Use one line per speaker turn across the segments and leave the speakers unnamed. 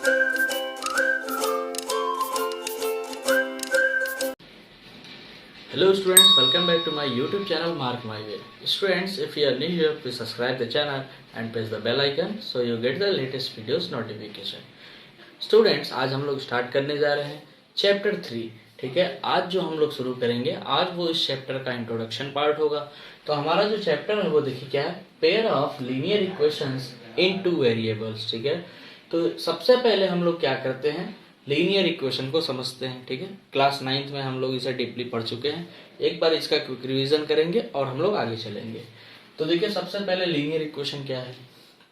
Hello students, welcome back to my YouTube channel Mark My Way. Students, if you are new here, please subscribe the channel and press the bell icon so you get the latest videos notification. Students, आज हम लोग start करने जा रहे हैं chapter 3. ठीक है, आज जो हम लोग शुरू करेंगे, आज वो इस चैप्टर का इंट्रोडक्शन पार्ट होगा. तो हमारा जो चैप्टर है वो देखिए क्या है, pair of linear equations in two variables. ठीक है, तो सबसे पहले हम लोग क्या करते हैं, लीनियर इक्वेशन को समझते हैं. ठीक है, क्लास 9th में हम लोग इसे डीपली पढ़ चुके हैं. एक बार इसका क्विक रिवीजन करेंगे और हम लोग आगे चलेंगे. तो देखिए सबसे पहले लीनियर इक्वेशन क्या है.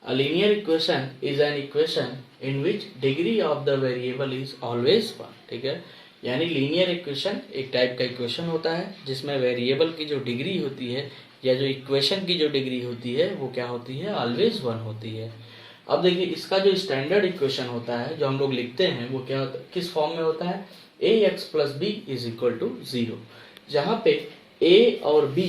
A linear equation is an equation in which degree of the variable is always 1. ठीक है, यानी लीनियर इक्वेशन एक टाइप का इक्वेशन होता है जिसमें वेरिएबल की जो डिग्री होती है या जो इक्वेशन की जो डिग्री होती है वो क्या होती है, ऑलवेज 1 होती है. अब देखिए इसका जो स्टैंडर्ड इक्वेशन होता है जो हम लोग लिखते हैं वो क्या होता है, किस फॉर्म में होता है, ax + b = 0, जहाँ पे a और b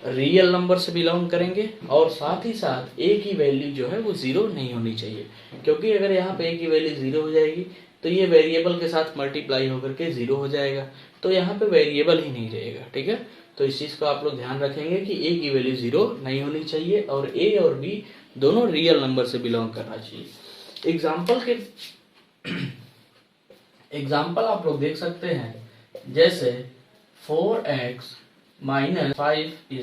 रियल नंबर से बिलोंग करेंगे और साथ ही साथ a की वैल्यू जो है वो 0 नहीं होनी चाहिए, क्योंकि अगर यहाँ पे a की वैल्यू 0 हो जाएगी तो ये वेरिएबल के साथ मल्टीप्लाई होकर के 0 हो जाएगा, तो यहाँ पे वेरिएबल ही नहीं रहेगा. ठीक है, तो इस चीज़ को आप लोग ध्यान रखेंगे कि a की वैल्यू 0 नहीं होनी चाहिए और a और b दोनों रियल नंबर से बिलोंग करना चाहिए. एग्जाम्पल आप लोग देख सकते हैं, जैसे 4x - 5 =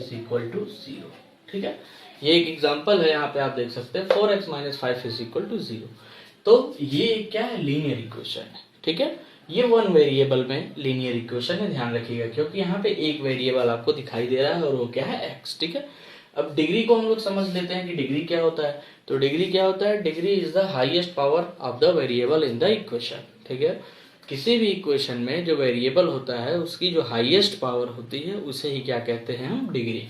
0. ठीक है, ये एक एग्जाम्पल है, यहाँ पे आप देख सकते हैं 4x - 5 = 0. तो ये क्या है, लीनियर इक्वेशन है. ठीक है, ये 1 वेरिएबल में लीनियर इक्वेशन है, ध्यान रखिएगा, क्योंकि यहाँ पे एक वेरिएबल आपको दिखाई दे रहा है और वो क्या है, x. ठीक है, अब डिग्री को हम लोग समझ लेते हैं कि डिग्री क्या होता है. तो डिग्री क्या होता है, degree is the highest power of the variable in the equation. ठीक है, किसी भी इक्वेशन में जो वेरिएबल होता है उसकी जो हाईएस्ट पावर होती है उसे ही क्या कहते हैं हम, डिग्री.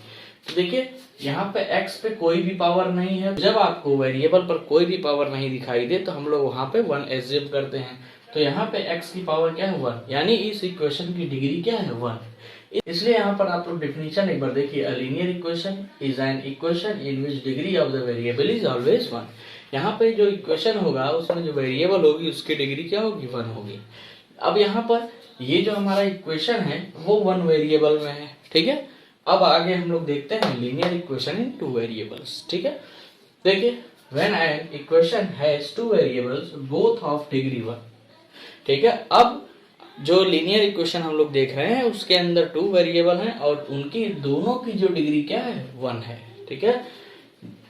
तो देखिए यहाँ पे x पे कोई भी पावर नहीं है, जब आपको वेरिएबल पर कोई भी पावर नहीं दिखाई दे तो हम लोग वहाँ पे 1 एज्यूम करते हैं. तो यहाँ पे x की पावर क्या है, 1, यानी इस इक्वेशन की डिग्री क्या है, 1. इसलिए यहाँ पर आप लोग डेफिनेशन एक बार देखिए, a linear equation is an equation in which degree of the variable is always 1. यहाँ पे जो इक्वेशन होगा उसमें जो वेरिएबल होगी उसकी डिग्री क्या होगी, 1 होगी. अब यहाँ पर ये जो हमारा इक्वेशन है वो 1 वेरिएबल में है. ठीक है, अब आगे हम लोग देखते हैं लीनियर इक्वेशन इन 2 वेरिएबल्स. ठीक है, देखिए when an equation has 2 variables both of degree 1. ठीक है, अब जो लीनियर इक्वेशन हम लोग देख रहे हैं उसके अंदर 2 वेरिएबल हैं और उनकी दोनों की जो डिग्री क्या है, 1 है. ठीक है,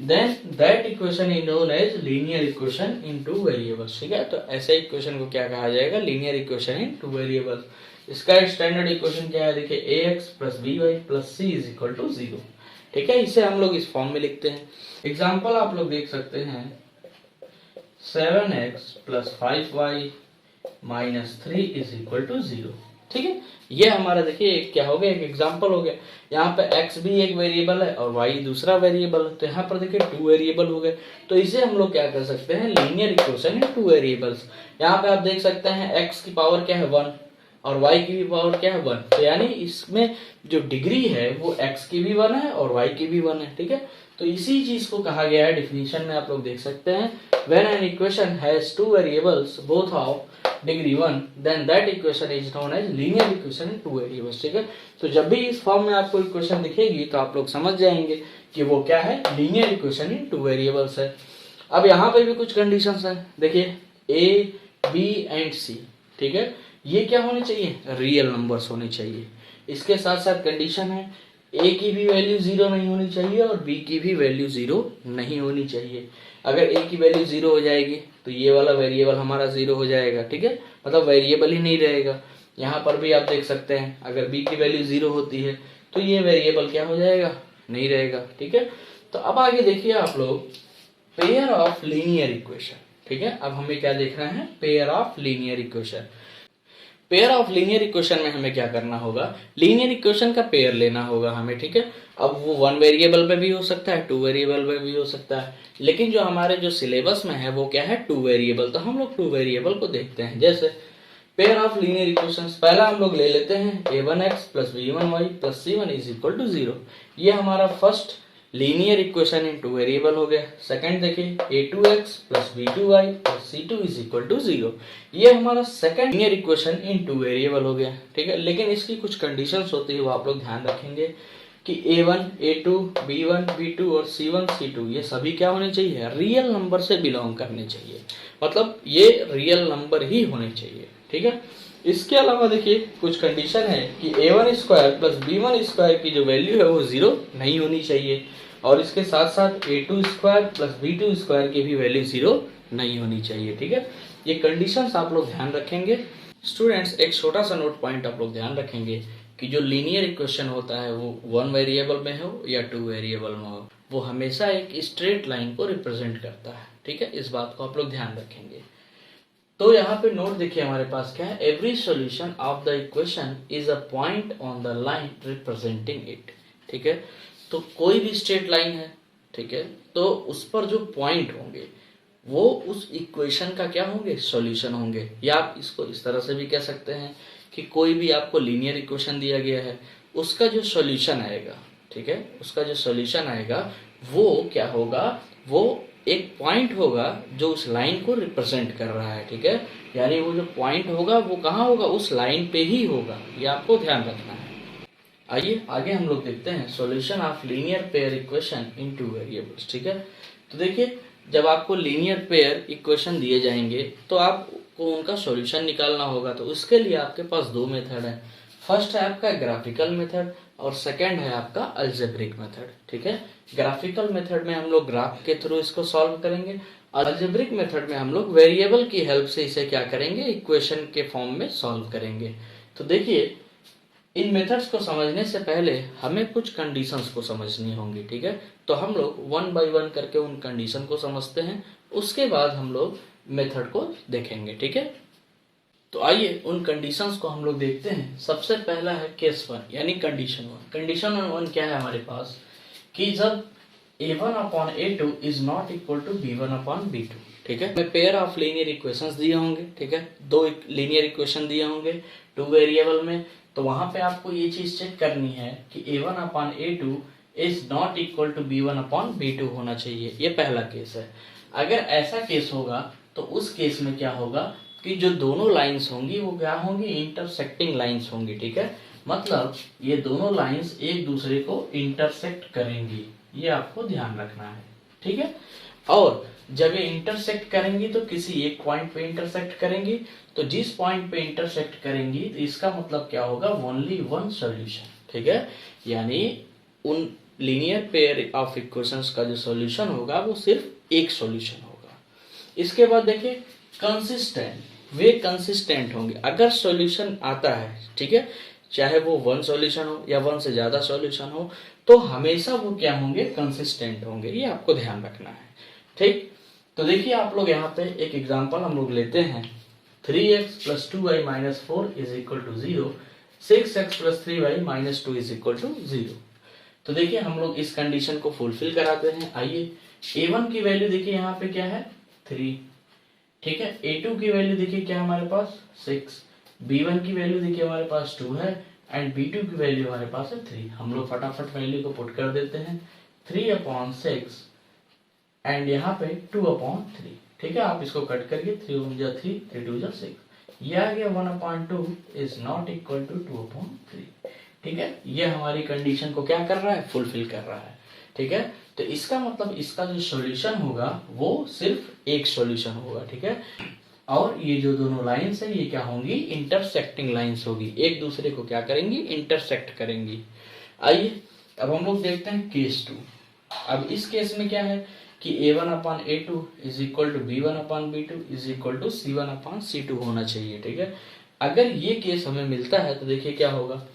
then that equation is known as linear equation in 2 variables. ठीक है, तो ऐसे इक्वेशन को क्या कहा जाएगा, लीनियर इक्वेशन इन 2 वेरिएबल्स. इसका स्टैंडर्ड इक्वेशन क्या है, देखिए ax + by + c = 0. ठीक है, इसे हम लोग इस फॉर्म में लिखते हैं. एग्जांपल आप लोग देख सकते हैं, 7x + 5y - 3 = 0. ठीक है, ये हमारा देखिए क्या हो गया, एक एग्जांपल हो गया. यहाँ पे x भी एक वेरिएबल है और y दूसरा वेरिएबल है, तो यहाँ पर देखिए 2 वेरिएबल हो गए. तो इसे हम लोग क्या कर सकते हैं, लीनियर इक्वेशन इन 2 वेरिएबल्स. यहाँ पे आप देख सकते हैं x की पावर क्या है, 1 और y की भी पावर क्या है, 1. तो यानी इसमें जो डिग्री है वो x की भी 1 है और y की भी 1 है. ठीक है, तो इसी चीज को कहा गया है, डेफिनेशन में आप लोग देख सकते हैं, when an equation has 2 variables both of degree 1 then that equation is known as linear equation in 2 variables. ठीक है, तो जब भी इस फॉर्म में आपको इक्वेशन दिखेगी तो आप लोग समझ जाएंगे कि वो क्या है, लीनियर इक्वेशन इन 2 वेरिएबल्स है. अब यहाँ पे भी कुछ कंडीशंस हैं, देखिए a b एंड c. ठीक है, ये क्या होने चाहिए, रियल नंबर्स होने चाहिए. इसके साथ साथ कंडीशन है, a की भी वैल्यू 0 नहीं होनी चाहिए और b की भी वैल्यू 0 नहीं होनी चाहिए. अगर a की वैल्यू 0 हो जाएगी तो ये वाला वेरिएबल हमारा 0 हो जाएगा. ठीक है, मतलब वेरिएबल ही नहीं रहेगा. यहाँ पर भी आप देख सकते हैं, अगर b की वैल्यू 0 होती है तो ये वेरिएबल क्या हो जाएगा, नहीं रहेगा. ठीक है, तो अब आगे देखिए आप लोग, पेयर ऑफ लीनियर इक्वेशन. ठीक है, अब हमें क्या देखना है, pair of linear equation. Pair of linear equation में हमें क्या करना होगा, लीनियर इक्वेशन का पेयर लेना होगा हमें. ठीक है, अब वो 1 वेरिएबल पे भी हो सकता है, 2 वेरिएबल पे भी हो सकता है, लेकिन जो हमारे जो सिलेबस में है वो क्या है, 2 वेरिएबल. तो हम लोग 2 वेरिएबल को देखते हैं. जैसे पेयर ऑफ लीनियर इक्वेशंस, पहला हम लोग ले लेते हैं a1x + b1y + c1 = 0. ये हमारा first linear equation in two variable हो गया। सेकंड देखिए a2x plus b2y plus c2 is equal to 0, ये हमारा second linear equation in two variable हो गया। ठीक है, लेकिन इसकी कुछ कंडीशंस होती है वो आप लोग ध्यान रखेंगे कि a1 a2 b1 b2 और c1 c2 ये सभी क्या होने चाहिए, रियल नंबर से बिलोंग करने चाहिए, मतलब ये रियल नंबर ही होने चाहिए। ठीक है, इसके अलावा देखिए कुछ कंडीशन है कि a1 square plus b1 square की जो वैल्यू है वो 0 नहीं होनी चाहिए, और इसके साथ साथ a2 square plus b2 square की भी वैल्यू 0 नहीं होनी चाहिए। ठीक है, ये कंडीशंस आप लोग ध्यान रखेंगे। स्टूडेंट्स एक छोटा सा नोट पॉइंट आप लोग ध्यान रखेंगे कि जो लीनियर इक्वेशन होता है वो 1 वेरिएबल में हो या 2 वेरिएबल में हो, वो हमेशा एक स्ट्रेट लाइन को रिप्रेजेंट करता है। ठीक है, इस बात को आप लोग ध्यान रखेंगे। तो यहाँ पे नोट देखिए हमारे पास क्या है, every solution of the equation is a point on the line representing it. ठीक है, तो कोई भी स्ट्रेट लाइन है, ठीक है, तो उस पर जो पॉइंट होंगे वो उस इक्वेशन का क्या होंगे, सॉल्यूशन होंगे। या आप इसको इस तरह से भी कह सकते हैं कि कोई भी आपको लीनियर इक्वेशन दिया गया है, उसका जो सॉल्यूशन आएगा, ठीक है, उसका जो सॉल्यूशन आएगा वो क्या होगा, वो एक पॉइंट होगा जो उस लाइन को रिप्रेजेंट कर रहा है। ठीक है, यानी वो जो पॉइंट होगा वो कहाँ होगा, उस लाइन पे ही होगा, ये आपको ध्यान रखना है। आइए आगे हम लोग देखते हैं solution of linear pair equation in two variables. ठीक है, तो देखिए जब आपको लीनियर पेयर इक्वेशन दिए जाएंगे तो आपको उनका सॉल्यूशन निकालना होगा, तो उसके लिए आपके पास दो मेथड है। फर्स्ट है आपका ग्राफिकल मेथड और सेकंड है आपका अलजेब्रिक मेथड। ठीक है, ग्राफिकल मेथड में हम लोग ग्राफ के थ्रू इसको सॉल्व करेंगे, अलजेब्रिक मेथड में हम लोग वेरिएबल की हेल्प से इसे क्या करेंगे, इक्वेशन के फॉर्म में सॉल्व करेंगे। तो देखिए इन मेथड्स को समझने से पहले हमें कुछ कंडीशंस को समझनी होंगी। ठीक है, तो हम लोग वन बाय वन करके उन कंडीशन को समझते हैं, उसके बाद हम लोग मेथड को देखेंगे। ठीक है, तो आइए उन कंडीशंस को हम लोग देखते हैं। सबसे पहला है केस वन यानी कंडीशन वन। कंडीशन वन क्या है हमारे पास कि जब a1 upon a2 is not equal to b1 upon b2। ठीक है, हमें पेयर ऑफ लीनियर इक्वेशंस दिए होंगे। ठीक है, दो लीनियर इक्वेशन दिए होंगे 2 वेरिएबल में, तो वहां पे आपको ये चीज चेक करनी है कि a1 upon a2 is not equal to b1 upon b2 होना चाहिए। ये पहला केस है। अगर ऐसा केस होगा तो उस केस में क्या होगा कि जो दोनों लाइंस होंगी वो क्या होंगी, इंटरसेक्टिंग लाइंस होंगी। ठीक है, मतलब ये दोनों लाइंस एक दूसरे को इंटरसेक्ट करेंगी, ये आपको ध्यान रखना है। ठीक है, और जब ये इंटरसेक्ट करेंगी तो किसी एक पॉइंट पे इंटरसेक्ट करेंगी, तो जिस पॉइंट पे इंटरसेक्ट करेंगी तो इसका मतलब क्या होगा, ओनली वन सॉल्यूशन। ठीक है, यानी उन लीनियर पेयर ऑफ इक्वेशंस का जो सॉल्यूशन होगा वो सिर्फ एक सॉल्यूशन होगा। इसके बाद देखिए कंसिस्टेंट, वे कंसिस्टेंट होंगे अगर सॉल्यूशन आता है। ठीक है, चाहे वो वन सॉल्यूशन हो या वन से ज्यादा सॉल्यूशन हो, तो हमेशा वो क्या होंगे, कंसिस्टेंट होंगे, ये आपको ध्यान रखना है। ठीक, तो देखिए आप लोग यहाँ पे एक एग्जांपल हम लोग लेते हैं, 3x plus 2y minus 4 is equal to 0, 6x plus 3y minus 2 is equal to 0। तो देखिए हम लोग इस कंडीशन को फुलफिल कराते हैं। आइए a1 की वैल्यू देखिए यहाँ पे क्या है, 3। ठीक है, a2 की वैल्यू देखिए क्या हमारे पास 6, b1 की वैल्यू देखिए हमारे पास 2 है एंड b2 की वैल्यू हमारे पास है 3। हम लोग फटाफट वैल्यू को पुट कर देते हैं, 3/6 एंड यहाँ पे 2/3। ठीक है, आप इसको कट करिए, 3 जा 3, 3 जा 6, ये आ गया 1/2 इज नॉट इक्वल टू 2/3। ठीक है, ये हमारी कंडीशन को क्या कर रहा है, फुलफिल कर रहा है। ठीक है, तो इसका मतलब इसका जो सॉल्यूशन होगा वो सिर्फ एक सॉल्यूशन होगा। ठीक है, और ये जो दोनों लाइंस है ये क्या होंगी, इंटरसेक्टिंग लाइंस होगी, एक दूसरे को क्या करेंगी, इंटरसेक्ट करेंगी। आइए अब हम लोग देखते हैं केस 2। अब इस केस में क्या है कि a1 upon a2 is equal to b1 upon b2 is equal to c1 upon c2 होना चाहिए। ठीक है, अगर ये केस हमें मिलता है तो देखिए क्या होगा,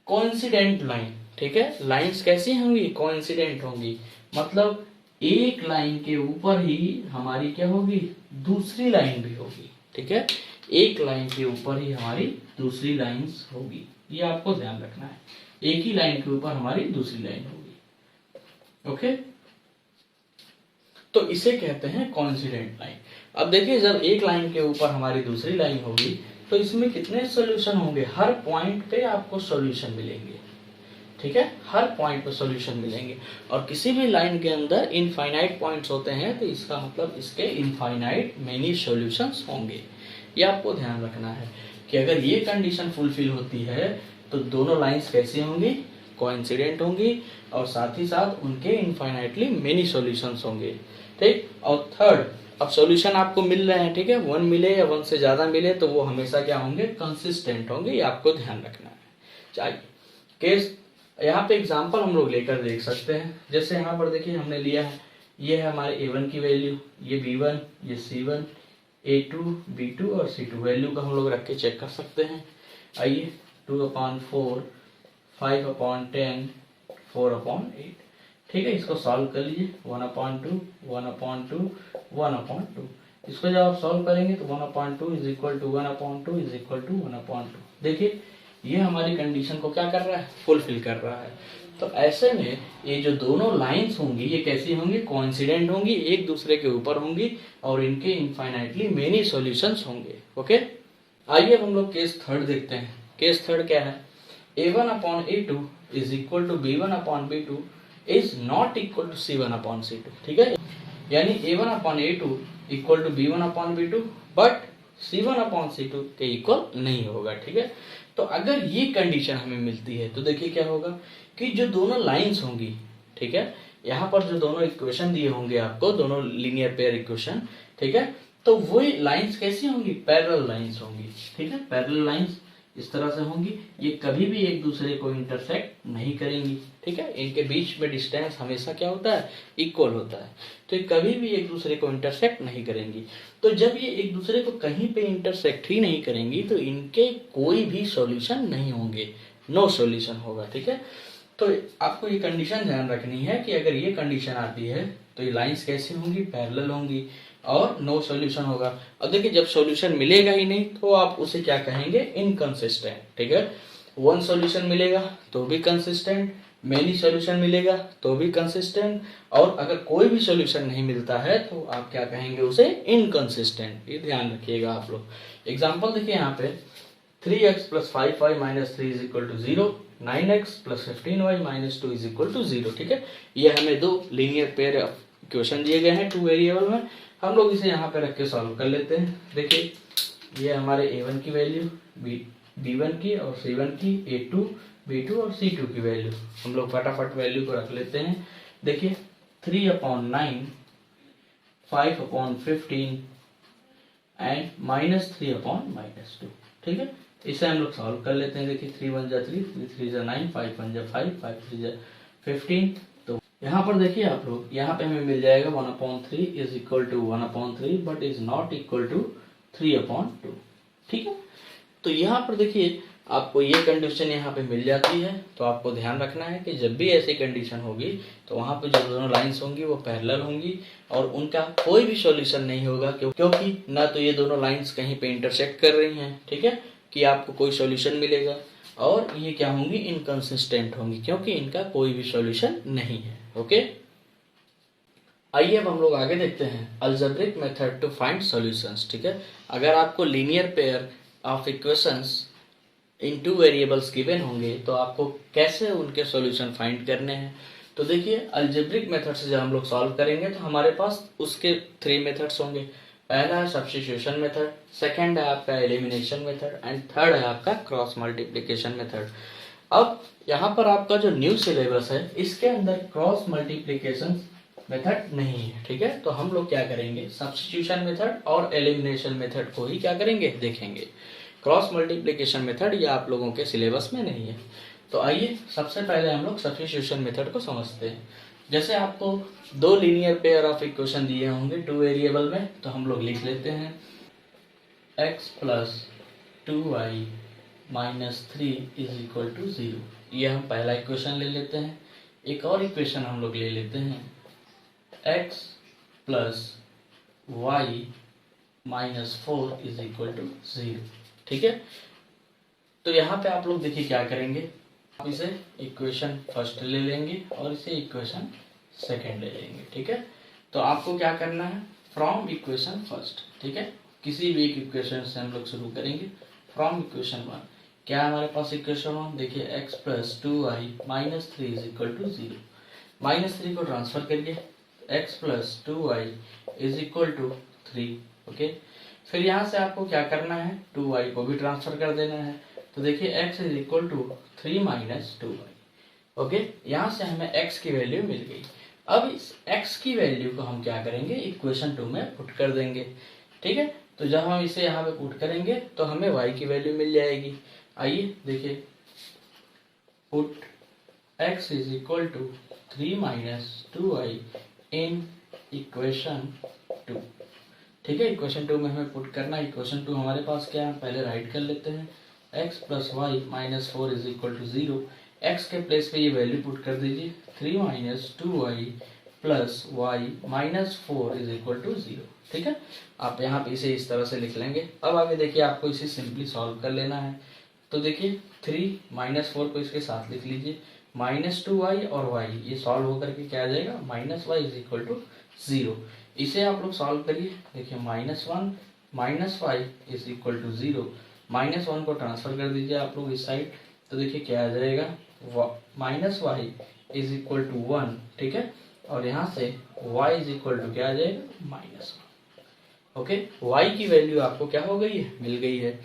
कोइंसिडेंट लाइन। ठीक है, लाइंस कैसी होंगी, कोइंसिडेंट होंगी, मतलब एक लाइन के ऊपर ही हमारी क्या होगी, दूसरी लाइन भी होगी। ठीक है, एक लाइन के ऊपर ही हमारी दूसरी लाइंस होगी, ये आपको ध्यान रखना है, एक ही लाइन के ऊपर हमारी दूसरी लाइन होगी। ओके, तो इसे कहते हैं कोइंसिडेंट लाइन। अब देखिए जब एक लाइन के ऊपर हमारी दूसरी लाइन होगी तो इसमें कितने सॉल्यूशन होंगे, हर पॉइंट पे आपको सॉल्यूशन मिलेंगे। ठीक है, हर पॉइंट पे सॉल्यूशन मिलेंगे। और किसी भी लाइन के अंदर इनफाइनाइट पॉइंट्स होते हैं तो इसका मतलब इसके इनफाइनाइट मेनी सॉल्यूशंस होंगे। ये आपको ध्यान रखना है कि अगर ये कंडीशन फुलफिल होती है तो दोनों लाइंस कैसी होंगी, कोइंसिडेंट होंगी और साथ ही साथ उनके इनफाइनाइटली मेनी सॉल्यूशंस होंगे। ठीक, और थर्ड, अब सॉल्यूशन आपको मिल रहे हैं, ठीक है, 1 मिले या 1 से ज्यादा मिले तो वो हमेशा क्या होंगे, कंसिस्टेंट होंगे। ये आपको ध्यान रखना है। चाहिए केस यहाँ पे एग्जांपल हम लोग लेकर देख सकते हैं। जैसे यहाँ पर देखिए हमने लिया है, ये है हमारे a1 की वैल्यू, ये b1, ये c1, a2, b2 और c2 वैल्यू का हम लोग रख के चेक कर सकते हैं। आइए 2/4, 5/10, 4/8, ठीक है, इसको सॉल्व कर लीजिए। 1/2, 1/2, 1/2, इसको जब आप सॉल्व करेंगे तो 1/2 is equal to 1/2 is equal to 1/2। देखिए ये हमारी कंडीशन को क्या कर रहा है, फुलफिल कर रहा है। तो ऐसे में ये जो दोनों लाइंस होंगी ये कैसी होंगी, कोइंसिडेंट होंगी, एक दूसरे के ऊपर होंगी और इनके इनफाइनाइटली मेनी सॉल्यूशंस होंगे। ओके, आइए अब हम लोग केस थर्ड देखते हैं। केस थर्ड क्या है, a1/a2 is equal to b1/b2 is not equal to c1/c2। ठीक है, यानी a1/a2 equal to b1/b2 but c1/c2 के इक्वल नहीं होगा। ठीक है, तो अगर ये कंडीशन हमें मिलती है तो देखिए क्या होगा कि जो दोनों लाइंस होंगी, ठीक है, यहाँ पर जो दोनों इक्वेशन दिए होंगे आपको, दोनों लीनियर पेयर इक्वेशन, ठीक है, तो वही लाइंस कैसी होंगी, पैरेलल लाइंस होंगी। ठीक है, पैरेलल लाइंस इस तरह से होंगी, ये कभी भी एक दूसरे को इंटरसेक्ट नहीं करेंगी। ठीक है, इनके बीच में डिस्टेंस हमेशा क्या होता है, इक्वल होता है, तो ये कभी भी एक दूसरे को इंटरसेक्ट नहीं करेंगी। तो जब ये एक दूसरे को कहीं पे इंटरसेक्ट ही नहीं करेंगी तो इनके कोई भी सॉल्यूशन नहीं होंगे, नो सॉल्यूशन होगा। ठीक है, तो आपको ये कंडीशन ध्यान रखनी है कि अगर ये कंडीशन आती है तो ये लाइंस कैसी होंगी, पैरेलल होंगी और नो सॉल्यूशन होगा। और देखिए जब सॉल्यूशन मिलेगा ही नहीं तो आप उसे क्या कहेंगे, इनकंसिस्टेंट। ठीक है, 1 सॉल्यूशन मिलेगा तो भी कंसिस्टेंट, मेनी सॉल्यूशन मिलेगा तो भी कंसिस्टेंट, और अगर कोई भी सॉल्यूशन नहीं मिलता है तो आप क्या कहेंगे, उसे इनकंसिस्टेंट। ये ध्यान रखिएगा आप लोग। एग्जांपल देखिए यहाँ पे 3x + 5y - 3 = 0, 9x + 15y - 2 = 0। ठीक है, ये हमें दो लीनियर पेयर इक्वेशन दिए गए हैं 2 वेरिएबल में। हम लोग इसे यहाँ पे रख के सॉल्व कर लेते हैं। देखिए ये हमारे a1 की वैल्यू, b1 की और c1 की, a2, b2 और c2 की वैल्यू, हम लोग फटाफट वैल्यू को रख लेते हैं। देखिए 3/9, 5/15 एंड -3/-2। ठीक है, इसे हम लोग सॉल्व कर लेते हैं। देखिए 3 1 जा 3, 3 3 जा 9, 5 1 जा 5, 5 3 जा 15। तो यहाँ पर देखिए आप लोग, यहाँ पे हमें मिल जाएगा 1/3 is equal to 1/3 but is not equal to 3/2। ठीक है, तो यहाँ पर देखिए आपको ये कंडीशन यहाँ पे मिल जाती है। तो आपको ध्यान रखना है कि जब भी ऐसी कंडीशन होगी तो वहाँ पे जो दोनों लाइंस होंगी वो पैरेलल होंगी और उनका कोई भी सॉल्यूशन नहीं होगा, क्योंकि ना तो ये दोनों लाइंस कहीं पे इंटरसेक्ट कर रही हैं। ठीक है, कि आपको कोई सॉल्यूशन मिलेगा, और ये क्या होंगी, इनकंसिस्टेंट होंगी, क्योंकि इनका कोई भी सॉल्यूशन नहीं है। ओके, आइए अब हम लोग आगे देखते हैं algebraic method to find solutions. ठीक है, अगर आपको linear pair of equations in 2 variables given होंगे तो आपको कैसे उनके सॉल्यूशन फाइंड करने हैं। तो देखिए अलजेब्रिक मेथड से जब हम लोग सॉल्व करेंगे तो हमारे पास उसके 3 मेथड्स होंगे। पहला है सब्स्टिट्यूशन मेथड, सेकंड है आपका एलिमिनेशन मेथड एंड थर्ड है आपका क्रॉस मल्टीप्लिकेशन मेथड। अब यहाँ पर आपका जो न्यू सिलेबस है इसके अंदर क्रॉस मल्टीप्लिकेशन मेथड नहीं है। ठीक है, तो हम लोग क्या करेंगे, सब्स्टिट्यूशन मेथड और एलिमिनेशन मेथड को ही क्या करेंगे, देखेंगे। क्रॉस मल्टीप्लिकेशन मेथड ये आप लोगों के सिलेबस में नहीं है। तो आइए सबसे पहले हम लोग सब्स्टिट्यूशन मेथड को समझते हैं। जैसे आपको 2 लीनियर पेयर ऑफ इक्वेशन दिए होंगे 2 वेरिएबल में, तो हम लोग लिख लेते हैं x + 2y - 3 = 0। ये हम पहला इक्वेशन ले लेते हैं। एक और इक्वेशन हम लोग ले लेते हैं x + y - 4 = 0। ठीक है, तो यहाँ पे आप लोग देखिए क्या करेंगे, आप इसे इक्वेशन फर्स्ट ले लेंगे और इसे इक्वेशन सेकंड ले लेंगे। ठीक है, तो आपको क्या करना है, फ्रॉम इक्वेशन फर्स्ट। ठीक है, किसी भी एक इक्वेशन से हम लोग शुरू करेंगे, फ्रॉम इक्वेशन 1। क्या है हमारे पास इक्वेशन 1, देखिए x plus 2y minus 3 is equal to 0। -3 को ट्रांसफर करिए, x plus 2y is equal to 3। Okay, फिर यहाँ से आपको क्या करना है, 2y को भी ट्रांसफर कर देना है। तो देखिए x is equal to 3 minus 2y। Okay, यहाँ से हमें x की वैल्यू मिल गई। अब इस x की वैल्यू को हम क्या करेंगे, इक्वेशन 2 में पुट कर देंगे। ठीक है, तो जब हम इसे यहाँ पे पुट करेंगे तो हमें y की वैल्यू मिल जाएगी। आइए देखिए, put x is equal to 3 minus 2y in equation 2। ठीक है, इक्वेशन 2 में हमें पुट करना है। इक्वेशन 2 हमारे पास क्या है, पहले राइट कर लेते हैं। x plus y minus 4 is equal to 0। X के प्लेस पे ये वैल्यू पुट कर दीजिए, 3 minus 2y plus y minus 4 is equal to 0। ठीक है, आप यहाँ पे इसे इस तरह से लिख लेंगे। अब आगे देखिए, आपको इसे सिंपली सॉल्व कर लेना है। तो देखिए 3 माइनस 4 को इसके साथ लिख लीजिए, माइनस 2y और y ये सॉल्व होकर के क्या आ जाएगा, minus y is equal to 0। इसे आप लोग सॉल्व करिए, देखिए -1 minus y is equal to 0। -1 को ट्रांसफर कर दीजिए आप लोग इस साइड, तो देखिए क्या आ जाएगा, minus y is equal to 1। ठीक है, और यहाँ से y इज इक्वल टू क्या आ जाएगा, -1। ओके, y की वैल्यू आपको क्या हो गई है, मिल गई है।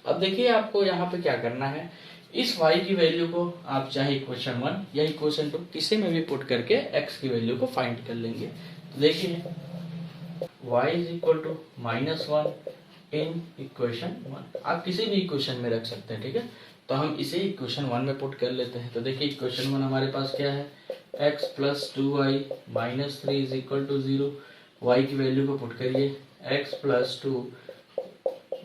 अब देखिए आपको यहाँ पे क्या करना है, इस y की वैल्यू को आप चाहे इक्वेशन 1 या इक्वेशन 2 किसी में भी पुट करके x की वैल्यू को फाइंड कर लेंगे। तो देखिए y is equal to -1 in equation 1, आप किसी भी इक्वेशन में रख सकते हैं। ठीक है, तो हम इसे इक्वेशन 1 में पुट कर लेते हैं। तो देखिए इक्वेशन 1 हमारे पास क्या है, x plus 2y minus 3 is equal to 0। y की वैल्यू को पुट करिए, x plus 2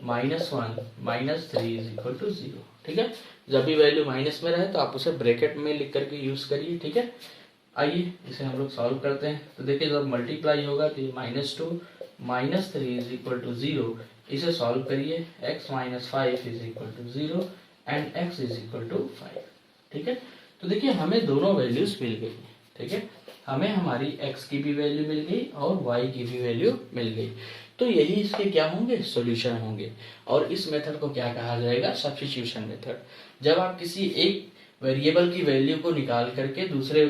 -1 minus 3 is equal to 0। ठीक है, जब भी वैल्यू माइनस में रहे तो आप उसे ब्रैकेट में लिख करके यूज करिए। ठीक है, आइए इसे हम लोग सॉल्व करते हैं। तो देखिए जब मल्टीप्लाई होगा तो -2 माइनस 3 इज इक्वल टू 0। इसे सॉल्व करिए, x minus 5 is equal to 0 and x is equal to 5। ठीक है, तो देखिए हमें दोनों वैल्यूज मिल गई। ठीक है, हमें हमारी x की भी वैल्यू मिल गई और y की भी वैल्यू मिल गई। तो यही इसके क्या होंगे, सॉल्यूशन होंगे। और इस मेथड को क्या कहा जाएगा, सब्स्टिट्यूशन मेथड। जब आप किसी एक वेरिएबल की वैल्यू को निकाल करके दूसरे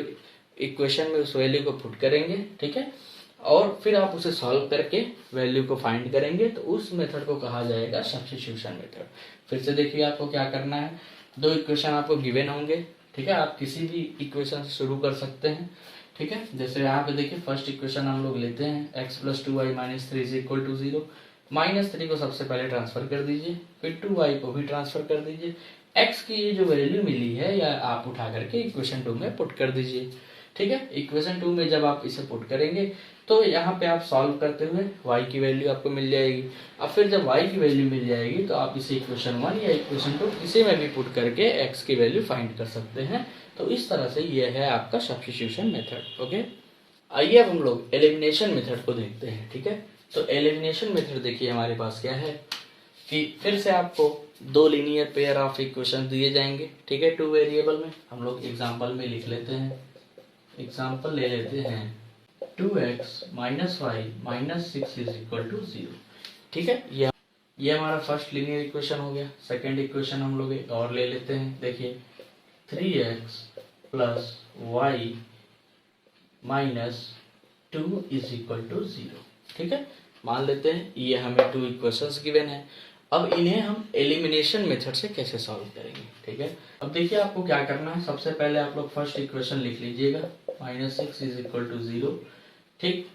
इक्वेशन में उस वैल्यू को पुट करेंगे, ठीक है, और फिर आप उसे सॉल्व करके वैल्यू को फाइंड करेंगे, तो उस मेथड को कहा जाएगा सब्स्टिट्यूशन मेथड। फिर से देखिए आपको क्या करना है, दो इक्वेशन आपको गिवन होंगे। ठीक है, आप किसी भी इक्वेशन से शुरू कर सकते हैं। ठीक है, जैसे यहाँ पे देखिए फर्स्ट इक्वेशन हम लोग लेते हैं, x plus 2y minus 3 is equal to 0। -3 को सबसे पहले ट्रांसफर कर दीजिए, फिर 2y को भी ट्रांसफर कर दीजिए। x की ये जो वैल्यू मिली है या आप उठा करके इक्वेशन 2 में पुट कर दीजिए। ठीक है, इक्वेशन 2 में जब आप इसे पुट करेंगे तो यहाँ पे आप सॉल्व करते हुए y की वैल्यू आपको मिल जाएगी। अब फिर जब y की वैल्यू मिल जाएगी तो आप इसे इक्वेशन 1 या इक्वेशन 2 किसी में भी पुट करके x की वैल्यू फाइंड कर सकते हैं। तो इस तरह से ये है आपका सब्स्टिट्यूशन मेथड। ओके, आइए अब हम लोग एलिमिनेशन मेथड को देखते हैं। ठीक है, तो एलिमिनेशन मेथड देखिए हमारे पास क्या है कि फिर से आपको दो लीनियर पेयर ऑफ इक्वेशन दिए जाएंगे। ठीक है, टू वेरिएबल में हम लोग एग्जांपल में लिख लेते हैं। एग्जांपल ले लेते हैं 2x minus y minus 6 is equal to 0। ठीक है, ये हमारा फर्स्ट लीनियर इक्वेशन हो गया। सेकेंड इक्वेशन हम लोग एक और ले लेते हैं, देखिए 3x plus y minus 2 is equal to 0। ठीक है, मान लेते हैं ये हमें टू इक्वेशंस गिवन है। अब इन्हें हम एलिमिनेशन मेथड से कैसे सॉल्व करेंगे। ठीक है, अब देखिए आपको क्या करना है, सबसे पहले आप लोग फर्स्ट इक्वेशन लिख लीजिएगा, -6 इज इक्वल टू 0। ठीक,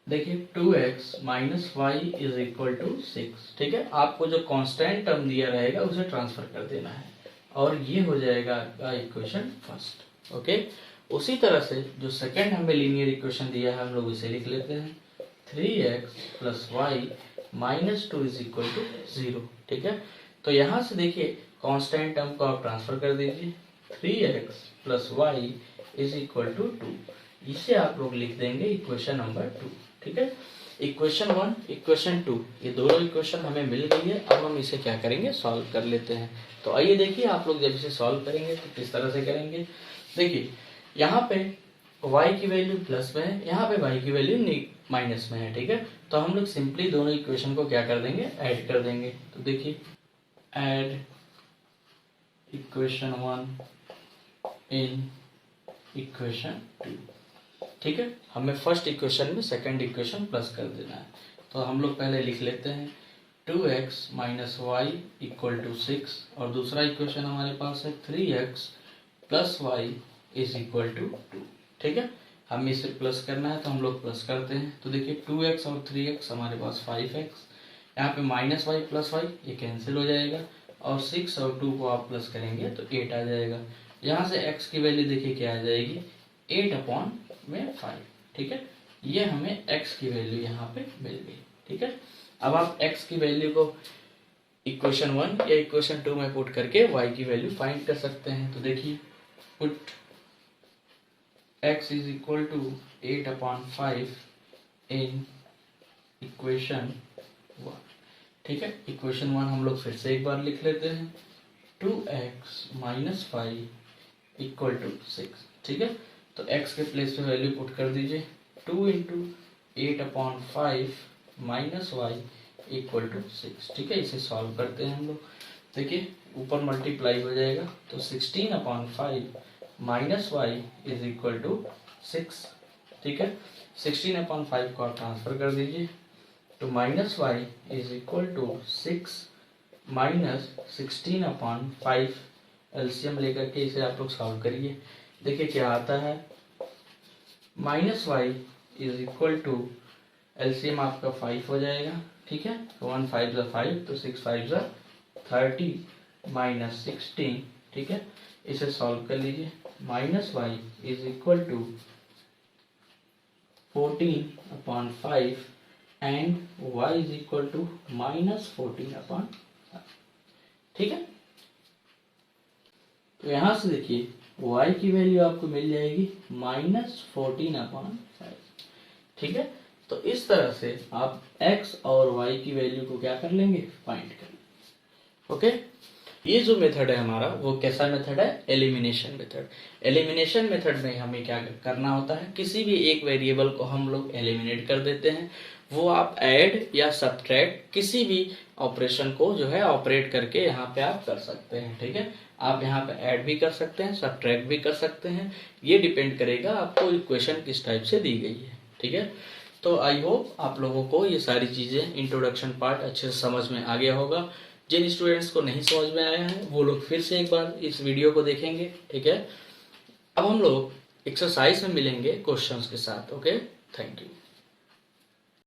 देखिए 2x minus y is equal to 6। ठीक है, आपको जो कांस्टेंट टर्म दिया रहेगा उसे ट्रांसफर कर देना है और ये हो जाएगा आपका इक्वेशन फर्स्ट। ओके, उसी तरह से जो सेकंड हमें लीनियर इक्वेशन दिया है हम लोग इसे लिख लेते हैं, 3x plus y minus 2 is equal to 0। ठीक है, तो यहाँ से देखिए कांस्टेंट टर्म को आप ट्रांसफर कर दीजिए, 3x plus y is equal to 2। इसे आप लोग लिख देंगे इक्वेशन नंबर 2। ठीक है, इक्वेशन 1 इक्वेशन 2 ये दोनों इक्वेशन हमें मिल गई है। अब हम इसे क्या करेंगे, सॉल्व कर लेते हैं। तो आइए देखिए आप लोग जब इसे सॉल्व करेंगे तो किस तरह से करेंगे। देखिए यहाँ पे y की वैल्यू प्लस में है, यहाँ पे y की वैल्यू माइनस में है। ठीक है, तो हम लोग सिंपली दोनों इक्वेशन को क्या कर देंगे, ऐड कर देंगे। तो देखिए ऐड इक्वेशन 1 इन इक्वेशन 2। ठीक है, हमें फर्स्ट इक्वेशन में सेकंड इक्वेशन प्लस कर देना है। तो हम लोग पहले लिख लेते हैं 2x minus y equal to 6, और दूसरा इक्वेशन हमारे पास है 3x plus y is equal to 2। ठीक है, हमें इसे प्लस करना है तो हम लोग प्लस करते हैं। तो देखिए 2x और 3x हमारे पास 5x, यहाँ पे माइनस वाई प्लस वाई ये कैंसिल हो जाएगा, और 6 और 2 को आप प्लस करेंगे तो 8 आ जाएगा। यहाँ से x की वैल्यू देखिए क्या आ जाएगी, 8/5। ठीक है, ये हमें x की वैल्यू यहाँ पे मिल गई। ठीक है, अब आप x की वैल्यू को इक्वेशन 1 या इक्वेशन 2 में पुट करके y की वैल्यू फाइंड कर सकते हैं। तो देखिए put x is equal to 8/5 in equation 1। ठीक है, इक्वेशन 1 हम लोग फिर से एक बार लिख लेते हैं 2x माइनस 5 इक्वल टू 6। ठीक है, तो x के प्लेस पे वैल्यू पुट कर दीजिए, 2 into 8/5 minus y equal to 6। ठीक है, इसे सॉल्व करते हैं हम लोग। देखिए ऊपर मल्टीप्लाई हो जाएगा तो 16/5 minus y is equal to 6। ठीक है, 16/5 को आप ट्रांसफर कर दीजिए तो minus y is equal to 6 minus 16/5। LCM लेकर के इसे आप लोग सॉल्व करिए, देखिए क्या आता है। Minus y is equal to LCM आपका 5 हो जाएगा। ठीक है, 1 5 5 तो 6 5 30 माइनस 16। ठीक है, इसे सॉल्व कर लीजिए। Minus y is equal to 14/5 and y is equal to minus 14/5। ठीक है, तो यहां से देखिए y की वैल्यू आपको मिल जाएगी माइनस 14/5। ठीक है, तो इस तरह से आप x और y की वैल्यू को क्या कर लेंगे, फाइंड कर लेंगे। ओके, ये जो मेथड है हमारा वो कैसा मेथड है, एलिमिनेशन मेथड। एलिमिनेशन मेथड में हमें क्या करना होता है, किसी भी एक वेरिएबल को हम लोग एलिमिनेट कर देते हैं। वो आप ऐड या सब्ट्रैक्ट किसी भी ऑपरेशन को जो है ऑपरेट करके यहाँ पे आप कर सकते हैं। ठीक है, आप यहाँ पे ऐड भी कर सकते हैं, सब्ट्रैक्ट भी कर सकते हैं, ये डिपेंड करेगा आपको इक्वेशन किस टाइप से दी गई है। ठीक है, तो आई होप आप लोगों को ये सारी चीज़ें इंट्रोडक्शन पार्ट अच्छे से समझ में आ गया होगा। जिन स्टूडेंट्स को नहीं समझ में आया है वो लोग फिर से एक बार इस वीडियो को देखेंगे। ठीक है, अब हम लोग एक्सरसाइज में मिलेंगे क्वेश्चंस के साथ। Okay, thank you.